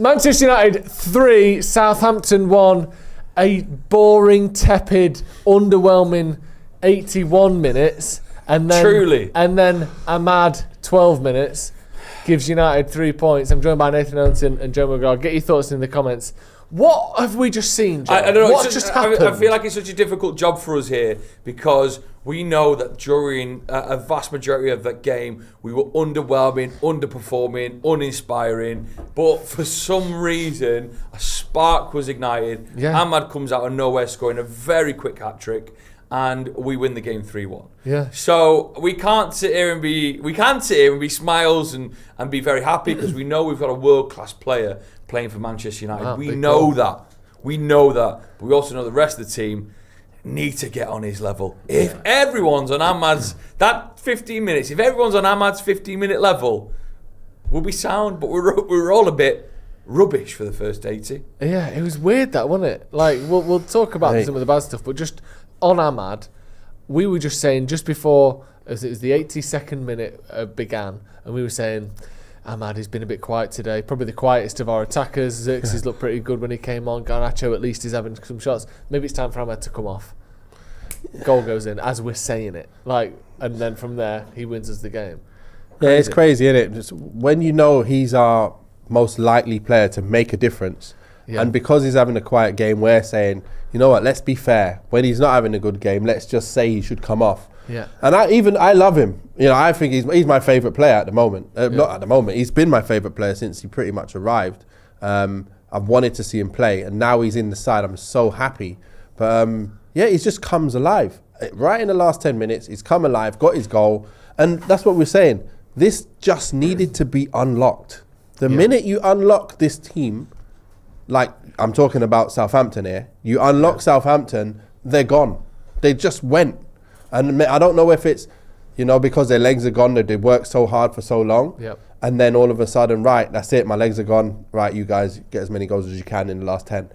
Manchester United 3, Southampton 1. A boring, tepid, underwhelming 81 minutes. And then, Truly. And then Ahmad, 12 minutes, gives United 3 points. I'm joined by Nathan Ellington and Joe McGrath. Get your thoughts in the comments. What have we just seen, Joe? I don't know. What just happened? I feel like it's such a difficult job for us here because we know that during a vast majority of that game, we were underwhelming, underperforming, uninspiring. But for some reason, a spark was ignited. Yeah. Ahmad comes out of nowhere, scoring a very quick hat-trick. And we win the game 3-1. Yeah. So we can't sit here and be smiles and be very happy because we know we've got a world-class player playing for Manchester United. Wow, we big know goal. that. We know that. But we also know the rest of the team need to get on his level. If everyone's on Ahmad's, that 15 minutes, if everyone's on Ahmad's 15-minute level, we'll be sound. But we're all a bit rubbish for the first 80. Yeah, it was weird that, wasn't it? Like, we'll talk about some of the bad stuff, but just on Ahmad, we were just saying just before as it was the 82nd minute began, and we were saying Ahmad has been a bit quiet today, probably the quietest of our attackers. Xerxes looked pretty good when he came on. Garnacho at least is having some shots. Maybe it's time for Ahmad to come off. Goal goes in as we're saying it, like, and then from there he wins us the game. Yeah, it's crazy, isn't it? Just when you know he's our most likely player to make a difference, and because he's having a quiet game, we're saying, you know what, let's be fair. When he's not having a good game, let's just say he should come off. Yeah. And I love him. You know, I think he's my favourite player at the moment. Not at the moment. He's been my favourite player since he pretty much arrived. I've wanted to see him play, and now he's in the side. I'm so happy. But he just comes alive. Right in the last 10 minutes, he's come alive, got his goal, and that's what we're saying. This just needed to be unlocked. The minute you unlock this team, like I'm talking about Southampton here, you unlock Southampton, they're gone. They just went. And I don't know if it's, because their legs are gone, they worked so hard for so long. And then all of a sudden, right, that's it, my legs are gone. Right, you guys get as many goals as you can in the last 10.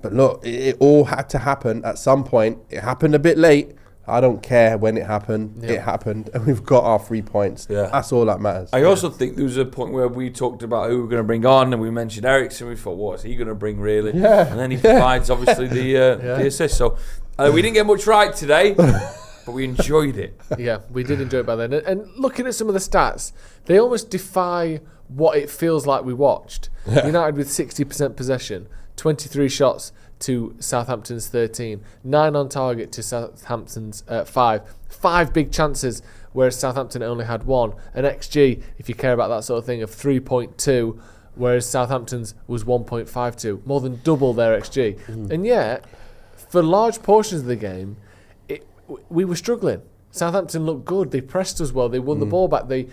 But look, it all had to happen at some point. It happened a bit late. I don't care when it happened. It happened, and we've got our 3 points. That's all that matters. I also think there was a point where we talked about who we were going to bring on, and we mentioned Eriksen. We thought, what is he going to bring, really? And then he provides, obviously, the assist. So we didn't get much right today, but we enjoyed it. Yeah, we did enjoy it by then. And looking at some of the stats, they almost defy what it feels like we watched. United with 60% possession, 23 shots to Southampton's 13, 9 on target to Southampton's 5. 5 big chances, whereas Southampton only had 1. An XG, if you care about that sort of thing, of 3.2, whereas Southampton's was 1.52, more than double their XG. And yet, for large portions of the game, we were struggling. Southampton looked good. They pressed us well. They won the ball back. They,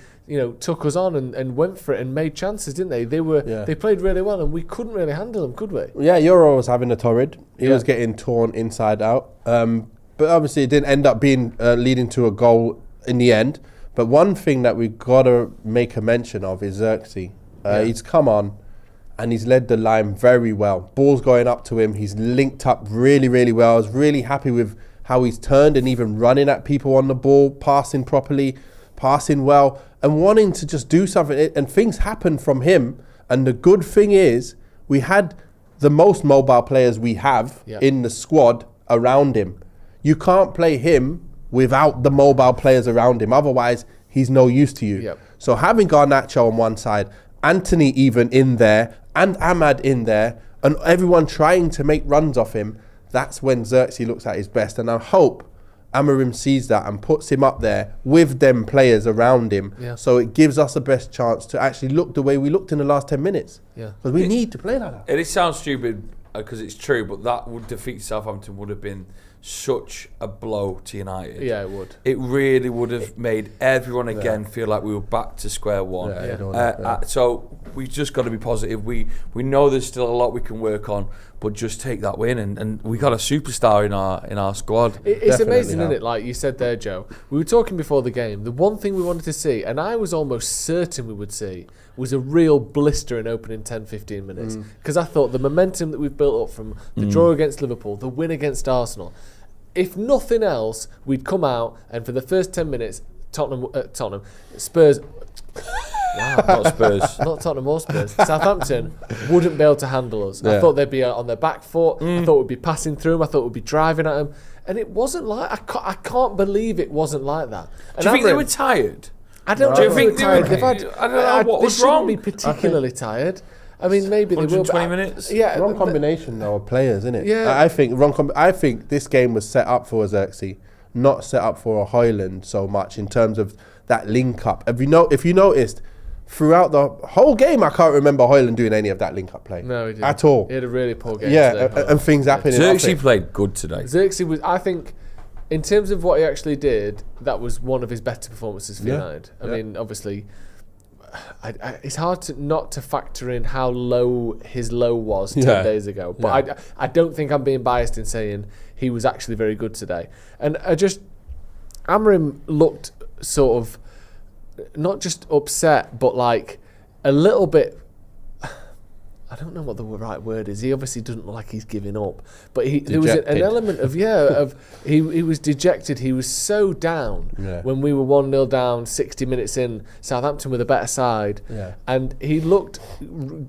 took us on and went for it and made chances, didn't they? They played really well, and we couldn't really handle them, could we? Yeah, Euro was having a torrid. He was getting torn inside out. But obviously, it didn't end up being leading to a goal in the end. But one thing that we've got to make a mention of is Xerxes. He's come on and he's led the line very well. Ball's going up to him. He's linked up really, really well. I was really happy with how he's turned and even running at people on the ball, passing properly, passing well, and wanting to just do something. And things happen from him. And the good thing is, we had the most mobile players we have in the squad around him. You can't play him without the mobile players around him. Otherwise, he's no use to you. So having Garnacho on one side, Anthony even in there, and Ahmad in there, and everyone trying to make runs off him, that's when Xerxes looks at his best. And I hope Amorim sees that and puts him up there with them players around him. So it gives us the best chance to actually look the way we looked in the last 10 minutes. Because we need to play like that. It sounds stupid because it's true, but that would defeat Southampton would have been such a blow to United. Yeah, it would. It really would have made everyone again feel like we were back to square one. So we've just got to be positive. We know there's still a lot we can work on, but just take that win, and we got a superstar in our squad. It's amazing, isn't it? Like you said there, Joe. We were talking before the game. The one thing we wanted to see, and I was almost certain we would see, was a real blister in opening 10-15 minutes. Because I thought the momentum that we've built up from the draw against Liverpool, the win against Arsenal, if nothing else, we'd come out and for the first 10 minutes, Spurs, Wow. Not Spurs. Not Tottenham or Spurs. Southampton wouldn't be able to handle us. Yeah. I thought they'd be on their back foot. I thought we'd be passing through them. I thought we'd be driving at them. And it wasn't like... I can't believe it wasn't like that. And Do you think they were tired? I don't Do you think think they were they tired. were- I don't know what they was wrong. shouldn't be particularly tired. I mean, maybe they will. 120 minutes? Yeah. Wrong combination though of players, isn't it? Yeah. I think I think this game was set up for Xerxes, not set up for a Hoyland so much in terms of that link up. If you noticed, throughout the whole game, I can't remember Hoyland doing any of that link up play. No, he didn't. At all. He had a really poor game Yeah, today. and things happening. off Xerxes it. played good today. Xerxes was, I think, in terms of what he actually did, that was one of his better performances for Yeah. United. I mean, obviously, it's hard to not to factor in how low his low was 10 days ago. But I don't think I'm being biased in saying he was actually very good today. And Amorim looked sort of not just upset, but like a little bit. I don't know what the right word is. He obviously doesn't look like he's giving up, but there was an element of he was dejected. He was so down when we were 1-0 down, 60 minutes in. Southampton with a better side, and he looked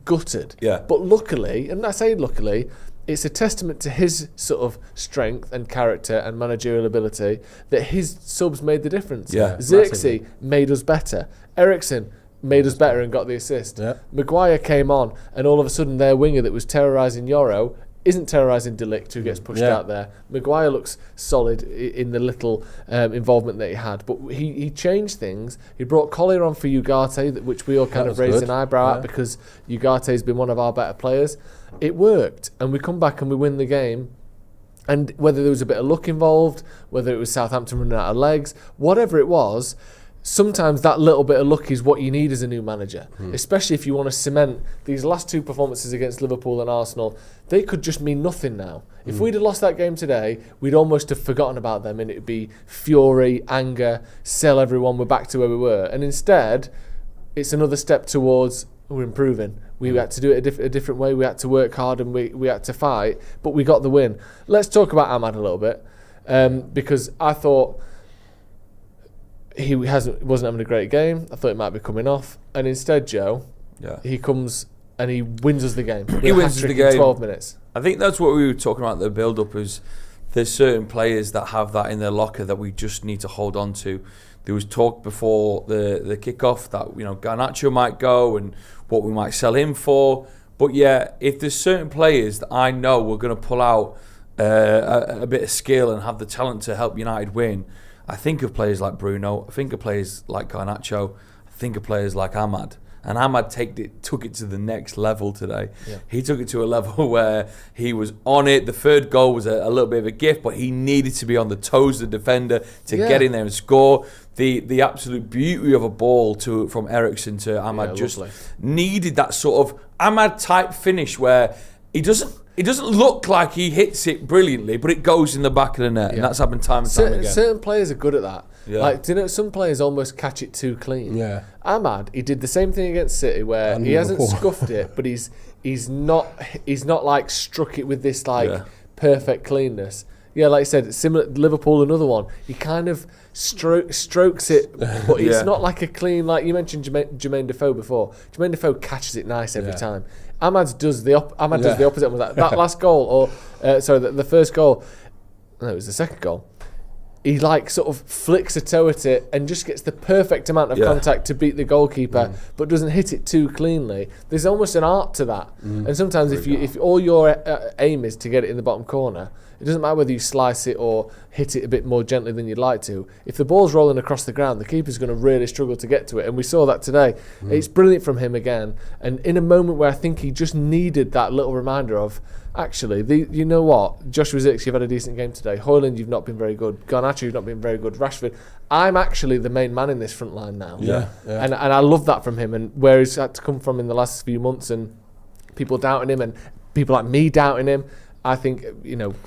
gutted. Yeah. But luckily, and I say luckily, it's a testament to his sort of strength and character and managerial ability that his subs made the difference. Yeah, Xerxes made us better. Ericsson made us better and got the assist. Yeah. Maguire came on, and all of a sudden their winger that was terrorising Yoro isn't terrorising Delict, who gets pushed out there. Maguire looks solid in the little involvement that he had, but he changed things. He brought Collier on for Ugarte, which we all kind of raised an eyebrow at because Ugarte's been one of our better players. It worked, and we come back and we win the game. And whether there was a bit of luck involved, whether it was Southampton running out of legs, whatever it was, sometimes that little bit of luck is what you need as a new manager, especially if you want to cement these last two performances against Liverpool and Arsenal. They could just mean nothing now. If we'd have lost that game today, we'd almost have forgotten about them, and it'd be fury, anger, sell everyone, we're back to where we were. And instead, it's another step towards we're improving. We had to do it a different way. We had to work hard and we had to fight, but we got the win. Let's talk about Ahmad a little bit, because I thought he wasn't having a great game. I thought it might be coming off, and instead, Joe, he comes and he wins us the game. He wins the game in 12 minutes. I think that's what we were talking about. The build-up is there's certain players that have that in their locker that we just need to hold on to. There was talk before the kick-off that Garnacho might go and what we might sell him for. But yeah, if there's certain players that I know we're going to pull out a bit of skill and have the talent to help United win, I think of players like Bruno, I think of players like Garnacho, I think of players like Ahmad. And Ahmad took it to the next level today. Yeah. He took it to a level where he was on it. The third goal was a little bit of a gift, but he needed to be on the toes of the defender to get in there and score. The absolute beauty of a ball from Ericsson to Ahmad just needed that sort of Ahmad type finish where he doesn't look like he hits it brilliantly, but it goes in the back of the net, and that's happened time and time again. Certain players are good at that. Yeah. Like, do you know, some players almost catch it too clean. Yeah. Ahmad, he did the same thing against City where he hasn't scuffed it, but he's not like struck it with this perfect cleanness. Yeah, like I said, similar Liverpool, another one. He kind of strokes it, but it's not like a clean. Like you mentioned, Jermaine Defoe before. Jermaine Defoe catches it nice every time. Ahmad does the opposite with that. That last goal, the first goal. No, it was the second goal. He sort of flicks a toe at it and just gets the perfect amount of contact to beat the goalkeeper, but doesn't hit it too cleanly. There's almost an art to that. And sometimes if all your aim is to get it in the bottom corner, it doesn't matter whether you slice it or hit it a bit more gently than you'd like to. If the ball's rolling across the ground, the keeper's going to really struggle to get to it. And we saw that today. It's brilliant from him again. And in a moment where I think he just needed that little reminder of, actually, you know what? Joshua Zirkzee, you've had a decent game today. Hoyland, you've not been very good. Garnacho, you've not been very good. Rashford, I'm actually the main man in this front line now. Yeah. And I love that from him. And where he's had to come from in the last few months and people doubting him and people like me doubting him, I think,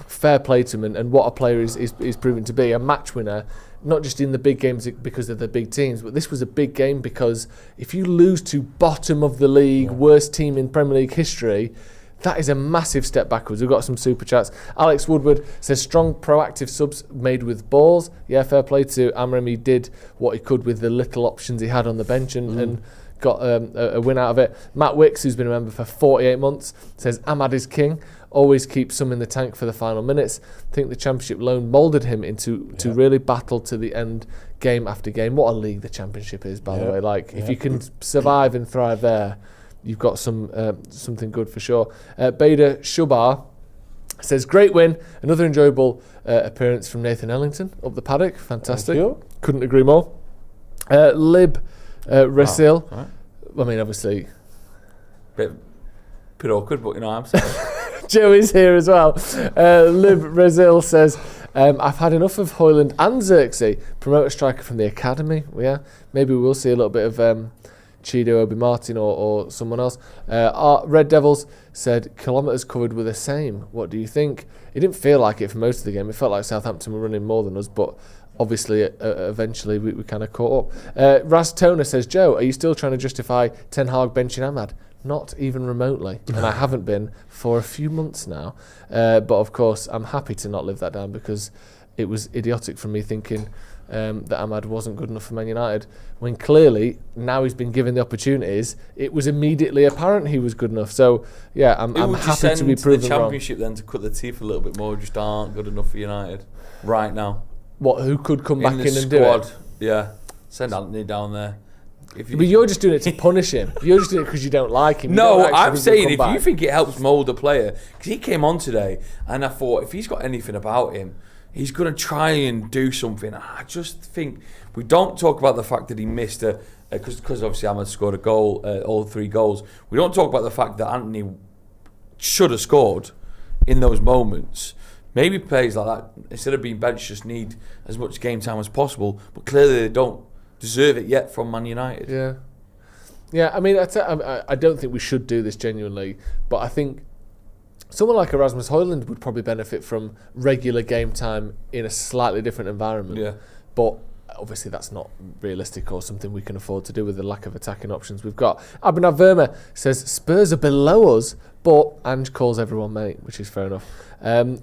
fair play to him and what a player is proving to be, a match winner, not just in the big games because of the big teams, but this was a big game because if you lose to bottom of the league, worst team in Premier League history, that is a massive step backwards. We've got some super chats. Alex Woodward says strong proactive subs made with balls. Yeah, fair play to Amorim. He did what he could with the little options he had on the bench and got a win out of it. Matt Wicks, who's been a member for 48 months, says Ahmad is king. Always keeps some in the tank for the final minutes. I think the Championship loan moulded him into to really battle to the end, game after game. What a league the Championship is, by the way. Like, if you can survive and thrive there, you've got something good for sure. Bader Shubar says, great win. Another enjoyable appearance from Nathan Ellington up the paddock. Fantastic. Couldn't agree more. Lib Rasil. Right. I mean, obviously, Bit awkward, but I'm sorry. Joey's here as well. Lib Rasil says, I've had enough of Hoyland and Xerxes. Promote a striker from the academy. Yeah, maybe we'll see a little bit of Chido Obi Martin or someone else. Our Red Devils said, kilometres covered were the same. What do you think? It didn't feel like it for most of the game. It felt like Southampton were running more than us, but obviously eventually we kind of caught up. Ras Toner says, Joe, are you still trying to justify Ten Hag benching Ahmad? Not even remotely, and I haven't been for a few months now. But of course, I'm happy to not live that down, because it was idiotic from me thinking that Ahmad wasn't good enough for Man United, when clearly, now he's been given the opportunities, it was immediately apparent he was good enough. So, yeah, I'm happy to be proven the Championship wrong. Then to cut the teeth a little bit more, just aren't good enough for United right now. What, who could come back in and squad, do it? Yeah, send Anthony down there. But you're just doing it to punish him. You're just doing it because you don't like him. No, I'm saying if you think it helps mould a player, because he came on today and I thought if he's got anything about him, he's going to try and do something. I just think we don't talk about the fact that he missed because obviously Ahmad scored a goal, all 3 goals. We don't talk about the fact that Anthony should have scored in those moments. Maybe players like that, instead of being benched, just need as much game time as possible, but clearly they don't deserve it yet from Man United. Yeah. I mean, I don't think we should do this genuinely, but I think someone like Erasmus Højlund would probably benefit from regular game time in a slightly different environment. Yeah. But obviously that's not realistic or something we can afford to do with the lack of attacking options we've got. Abhinav Verma says Spurs are below us, but Ange calls everyone mate, which is fair enough.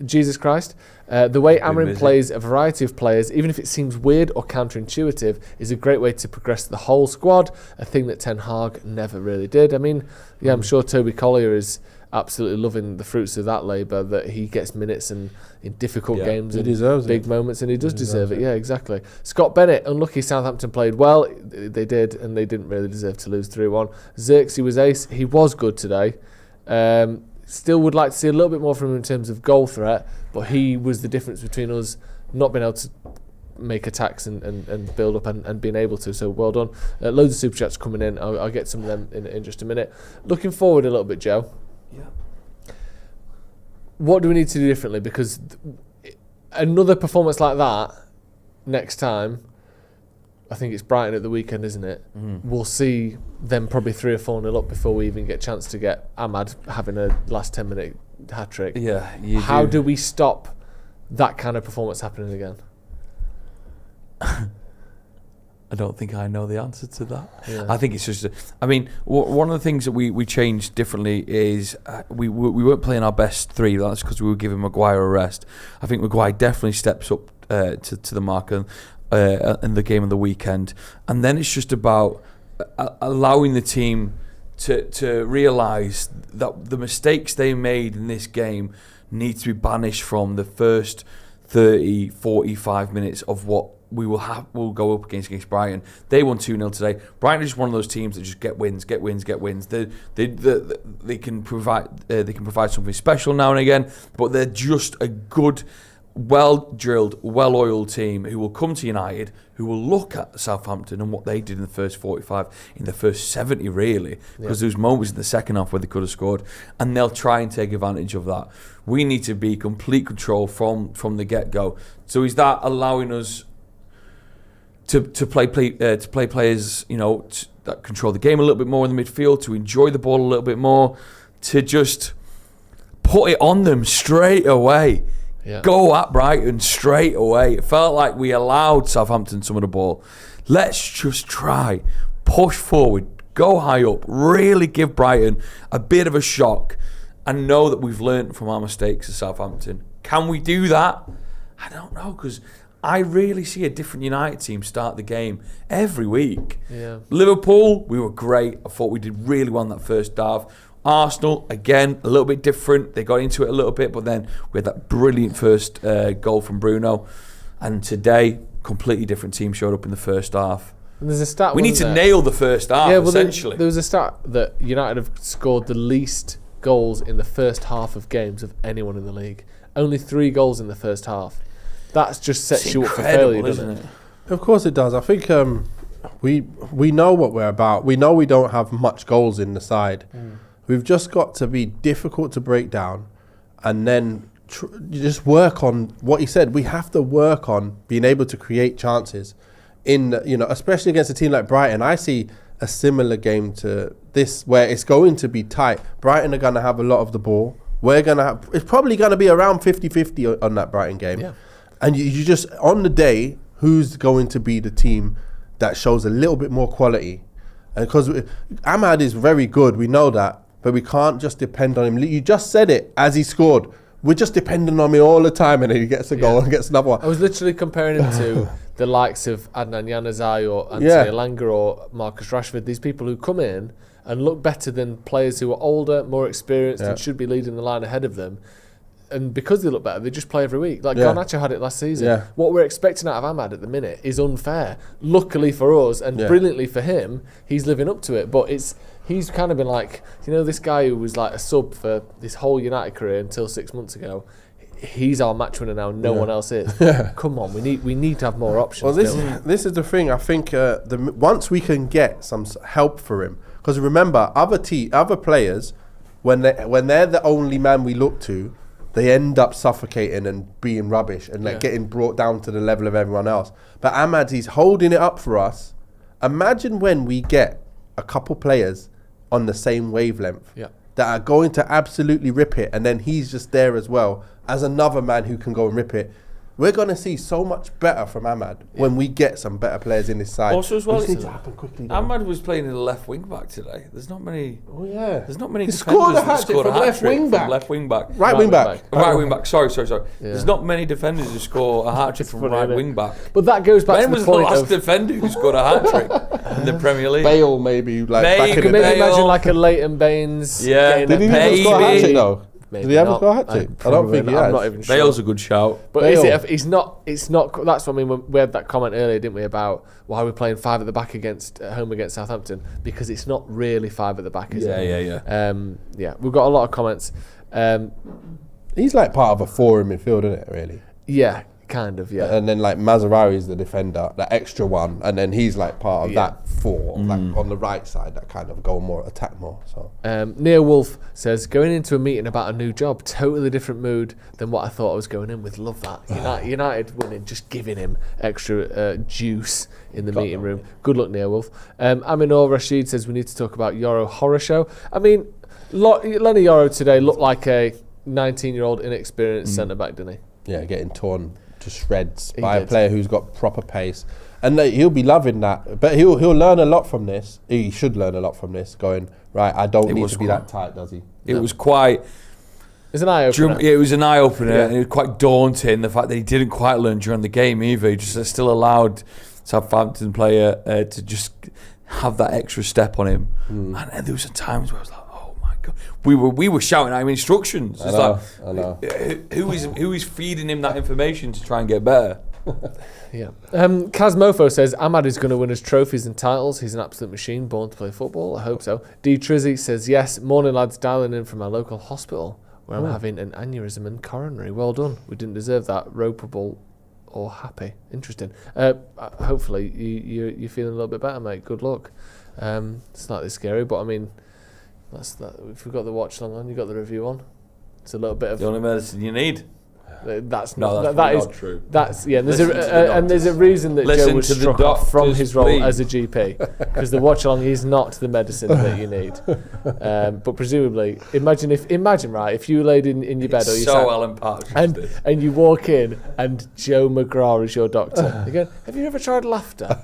Jesus Christ. The way Amorim plays a variety of players, even if it seems weird or counterintuitive, is a great way to progress the whole squad, a thing that Ten Hag never really did. I mean, yeah, I'm sure Toby Collier is absolutely loving the fruits of that labour, that he gets minutes and in difficult games and big moments, and he does deserve it. Yeah, exactly. Scott Bennett, unlucky Southampton played well. They did, and they didn't really deserve to lose 3-1. Xerxes was ace. He was good today. Still would like to see a little bit more from him in terms of goal threat, but he was the difference between us not being able to make attacks and build up and being able to. So well done. Loads of super chats coming in. I'll get some of them in just a minute. Looking forward a little bit, Joe. Yeah. What do we need to do differently? Because another performance like that next time, I think it's Brighton at the weekend, isn't it? We'll see them probably 3 or 4-0 up before we even get a chance to get Ahmad having a last 10-minute hat-trick. Yeah, How do we stop that kind of performance happening again? I don't think I know the answer to that. Yeah. I think it's just... I mean, one of the things that we changed differently is we weren't playing our best 3. That's because we were giving Maguire a rest. I think Maguire definitely steps up to the mark in the game of the weekend. And then it's just about allowing the team to realise that the mistakes they made in this game need to be banished from the first 30, 45 minutes of what we'll go up against Brighton. They won 2-0 today. Brighton is just one of those teams that just get wins. They can provide something special now and again, but they're just a good, well-drilled, well-oiled team who will come to United, who will look at Southampton and what they did in the first 45, in the first 70 really, because there was moments in the second half where they could have scored, and they'll try and take advantage of that. We need to be complete control from the get-go. So is that allowing us to play players, that control the game a little bit more in the midfield, to enjoy the ball a little bit more, to just put it on them straight away. Yeah. Go at Brighton straight away. It felt like we allowed Southampton some of the ball. Let's just try, push forward, go high up, really give Brighton a bit of a shock, and know that we've learned from our mistakes at Southampton. Can we do that? I don't know, because I really see a different United team start the game every week. Yeah. Liverpool, we were great. I thought we did really well in that first half. Arsenal, again, a little bit different. They got into it a little bit, but then we had that brilliant first goal from Bruno. And today, completely different team showed up in the first half. And there's a stat. We need to nail the first half, essentially. There was a stat that United have scored the least goals in the first half of games of anyone in the league. Only 3 goals in the first half. That just sets you up for failure, doesn't it? Of course it does. I think we know what we're about. We know we don't have much goals in the side. We've just got to be difficult to break down, and then just work on what he said. We have to work on being able to create chances. Especially against a team like Brighton, I see a similar game to this where it's going to be tight. Brighton are going to have a lot of the ball. It's probably going to be around 50-50 on that Brighton game. Yeah. And you just, on the day, who's going to be the team that shows a little bit more quality? And because Ahmad is very good, we know that, but we can't just depend on him. You just said it as he scored. We're just depending on him all the time, and then he gets a goal and gets another one. I was literally comparing him to the likes of Adnan Januzaj or Anthony Elanga or Marcus Rashford. These people who come in and look better than players who are older, more experienced, and should be leading the line ahead of them. And because they look better, they just play every week. Like Garnacho had it last season. Yeah. What we're expecting out of Ahmad at the minute is unfair. Luckily for us and brilliantly for him, he's living up to it. But he's kind of been like, this guy who was like a sub for this whole United career until 6 months ago. He's our match winner now. No one else is. Come on, we need to have more options. Well, this is the thing. I think once we can get some help for him, because remember, other players, when they're the only man we look to, they end up suffocating and being rubbish and getting brought down to the level of everyone else. But Ahmad, he's holding it up for us. Imagine when we get a couple players on the same wavelength that are going to absolutely rip it, and then he's just there as well as another man who can go and rip it. We're going to see so much better from Ahmad when we get some better players in this side. Also, as well, it needs to happen quickly. Ahmad was playing in the left wing back today. There's not many. Oh yeah. There's not many he defenders that scored a hat-trick from left wing back. Right wing back. Right wing back. Sorry. Yeah. There's not many defenders who score a hat-trick from right wing back. But that goes back to the point when was the last defender who scored a hat-trick in the Premier League? Bale maybe. Back in maybe imagine like a Leighton Baines. Yeah. Did he ever score a hat-trick though? Maybe did he ever score a hat-trick? I don't think he has. I'm not even sure. Bale's a good shout. But is it? It's not. That's what I mean. We had that comment earlier, didn't we, about why we're playing 5 at the back at home against Southampton, because it's not really 5 at the back, is it? Yeah. We've got a lot of comments. He's like part of a 4 in midfield, isn't it? Really? Yeah. Kind of, yeah. And then like Mazraoui's the defender, the extra one, and then he's like part of that 4, like on the right side, that kind of go more, attack more. So Neo Wolf says, going into a meeting about a new job, totally different mood than what I thought I was going in with. Love that. United winning, just giving him extra juice in the meeting room. Good luck, Neo Wolf. Aminor Rashid says we need to talk about Yoro horror show. I mean, Lenny Yoro today looked like a 19-year-old inexperienced centre-back, didn't he? Yeah, getting torn to shreds by a player who's got proper pace, and he'll be loving that. But he'll learn a lot from this. He should learn a lot from this. Going right, I don't need to be that tight, does he? It was quite. It's an eye opener. It was an eye opener, and it was quite daunting. The fact that he didn't quite learn during the game either. He just still allowed Southampton player to just have that extra step on him. And there was times where I was like, we were shouting at him instructions. I know. Who is feeding him that information to try and get better? Yeah. Kazmofo says Ahmad is going to win us trophies and titles. He's an absolute machine, born to play football. I hope so. D Trizzy says yes. Morning lads, dialing in from our local hospital where I'm having an aneurysm and coronary. Well done. We didn't deserve that. Ropeable or happy. Interesting. Hopefully you're feeling a little bit better, mate. Good luck. Slightly scary, but I mean. That's that. If we've got the watch long on, you got the review on. It's a little bit of the only medicine you need. That's no, not. That's not true. That's and there's a reason that Joe was struck off from his role as a GP, because the watch along is not the medicine that you need. But presumably, imagine if you laid in your bed or you so Alan Parks and you walk in and Joe McGrath is your doctor. You go, have you ever tried laughter?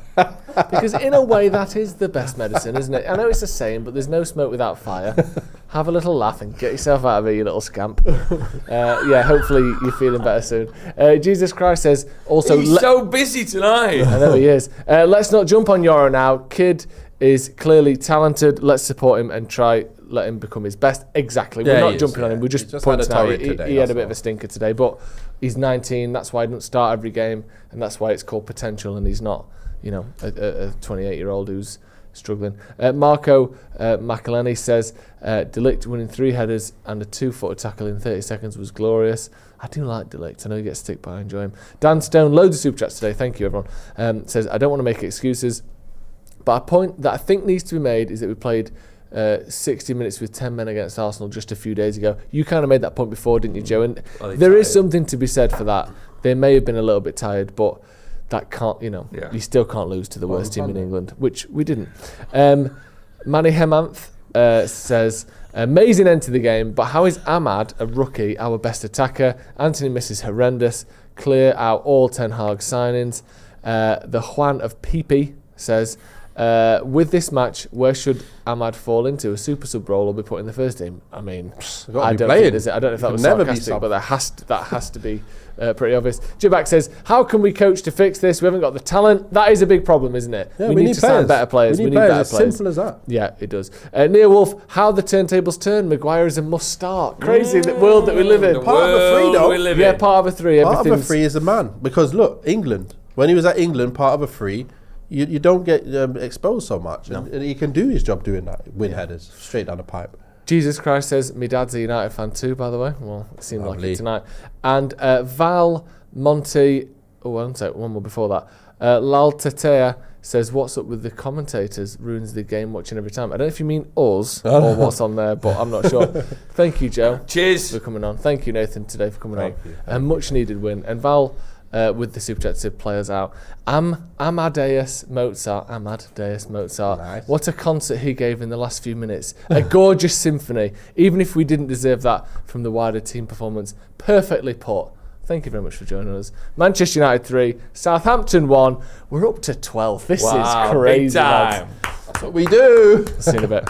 Because in a way that is the best medicine, isn't it? I know it's a saying, but there's no smoke without fire. have a little laugh and get yourself out of here, you little scamp. Hopefully you're feeling better soon. Jesus Christ says, also... He's so busy tonight. I know he is. Let's not jump on Euro now. Kid is clearly talented. Let's support him and try let him become his best. Exactly. We're not jumping on him. We're just pointing out he had a bit of a stinker today, but he's 19. That's why he doesn't start every game, and that's why it's called potential, and he's not, a 28-year-old who's struggling. Marco McElhenney says, De Ligt winning 3 headers and a 2-footer tackle in 30 seconds was glorious. I do like De Ligt. I know he gets stick, but I enjoy him. Dan Stone, loads of super chats today. Thank you, everyone. Says, I don't want to make excuses, but a point that I think needs to be made is that we played 60 minutes with 10 men against Arsenal just a few days ago. You kind of made that point before, didn't you, Joe? And there is something to be said for that. They may have been a little bit tired, but that can't, you still can't lose to the worst team in England, which we didn't. Manny Hemanth says, amazing end to the game, but how is Ahmad, a rookie, our best attacker? Anthony misses horrendous. Clear out all Ten Hag signings. The Juan of Pipi says, with this match, where should Ahmad fall into? A super sub role or be put in the first team? I mean, I don't know if that was sarcastic, but that has to be pretty obvious. Jibak says, how can we coach to fix this? We haven't got the talent. That is a big problem, isn't it? Yeah, we need to sign better players. We need better players. It's simple as that. Yeah, it does. Neil Wolf, how the turntables turn. Maguire is a must start. Crazy the world that we live in. Part of a three, though. Yeah, part of a three. Part of a three is a man. Because look, England, when he was at England, part of a three, you don't get exposed so much. No. And he can do his job doing that. Win headers straight down the pipe. Jesus Christ says, my dad's a United fan too, by the way. Well, it seemed like it tonight. And Val Monty, one more before that. Lal Tetea says, what's up with the commentators? Ruins the game watching every time. I don't know if you mean us or what's on there, but I'm not sure. Thank you, Joe. Cheers. For coming on. Thank you, Nathan, today for coming on. You. A much needed win. And Val, with the super chat to players out. Amadeus Mozart. Nice. What a concert he gave in the last few minutes. A gorgeous symphony. Even if we didn't deserve that from the wider team performance. Perfectly put. Thank you very much for joining us. Manchester United 3, Southampton 1. We're up to 12. This is crazy. Big time. That's what we do. See you in a bit.